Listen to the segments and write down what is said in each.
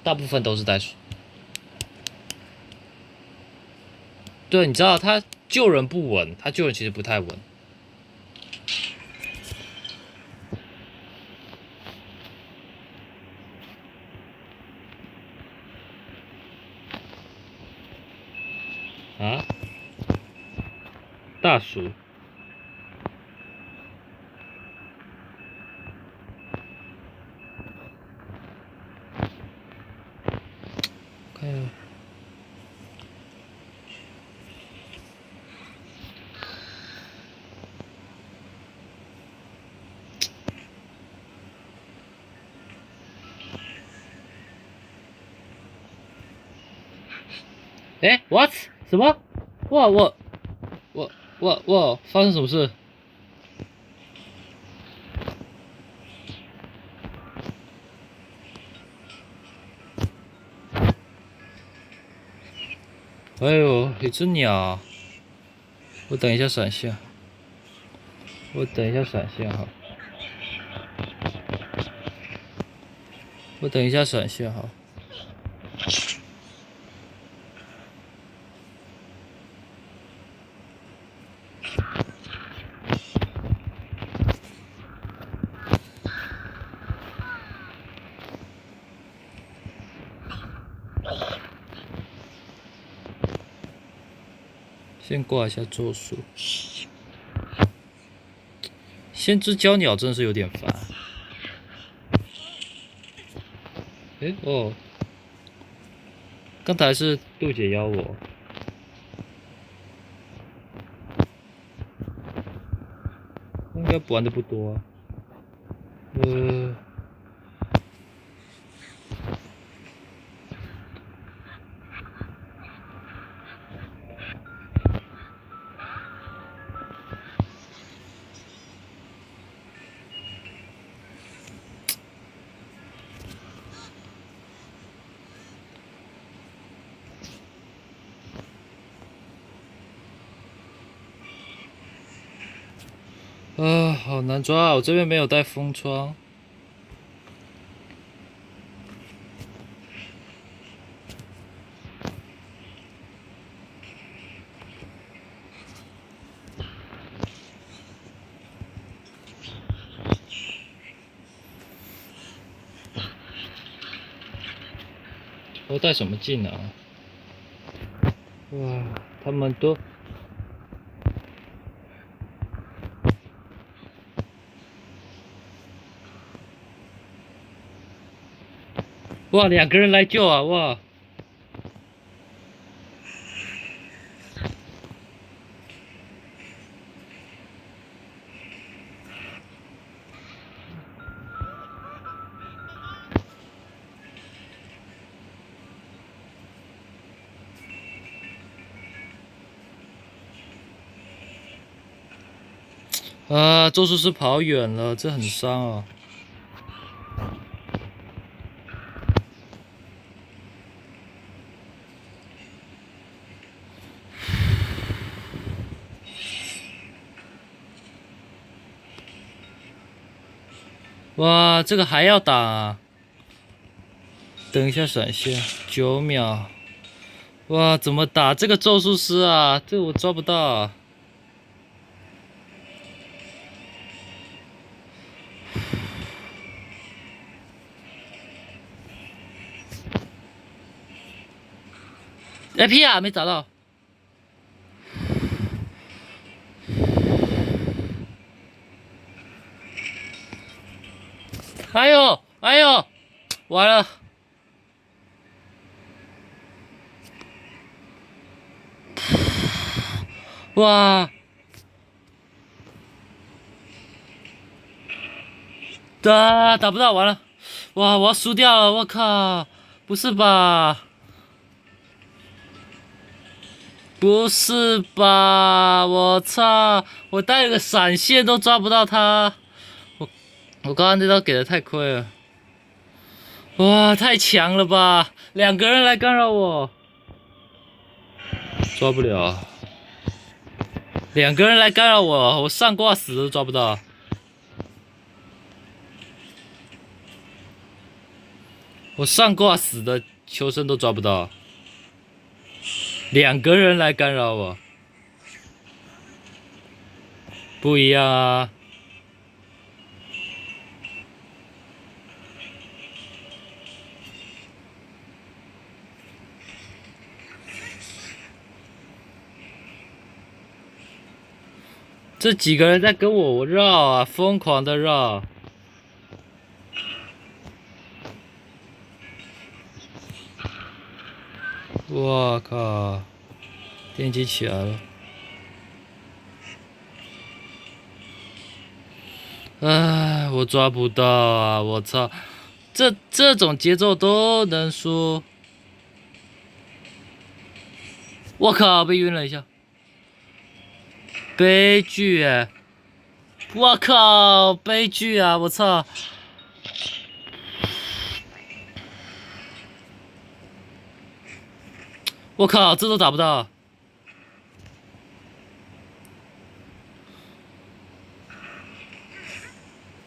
大部分都是袋鼠。对，你知道他救人不稳，他救人其实不太稳。啊？大鼠？看一下。哎 ，what？什么？哇，我发生什么事？哎呦，一只鸟！我等一下闪现。我等一下闪现哈。我等一下闪现哈。先挂一下咒术。先知交鸟真的是有点烦。哎哦，刚才是杜姐邀我。应该玩的不多啊。啊，好难抓啊！我这边没有带风窗。我带什么劲啊？哇，他们都……哇，两个人来救啊！哇！啊，咒术师跑远了，这很伤啊。哇，这个还要打啊！等一下闪现，9秒。哇，怎么打这个咒术师啊？这我抓不到啊。哎屁啊，没找到。哎呦，哎呦，完了！哇！打不到，完了！哇，我要输掉了！我靠！不是吧？不是吧？我操！我带了个闪现都抓不到他。我刚刚那招给的太亏了。哇，太强了吧！两个人来干扰我，抓不了。两个人来干扰我，我上挂死都抓不到。我上挂死的求生都抓不到，两个人来干扰我，不一样啊！这几个人在跟我绕啊，疯狂的绕。我靠！电击起来了。唉，我抓不到啊！我操，这种节奏都能输。我靠，被晕了一下。悲剧哎！我靠，悲剧啊！我操！我靠，这都打不到。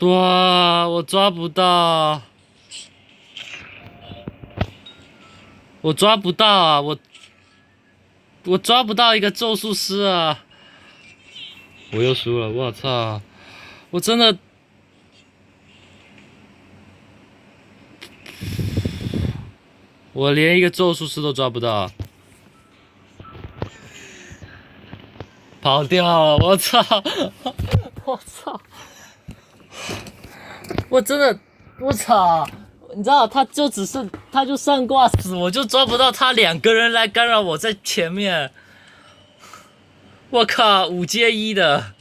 哇，我抓不到，我抓不到啊！我抓不到一个咒术师啊！我又输了，我操！我真的，我连一个咒术师都抓不到，跑掉了！我操！我操！我真的，我操！你知道，他就上挂死，我就抓不到他，两个人来干扰我在前面。我靠，5接1的。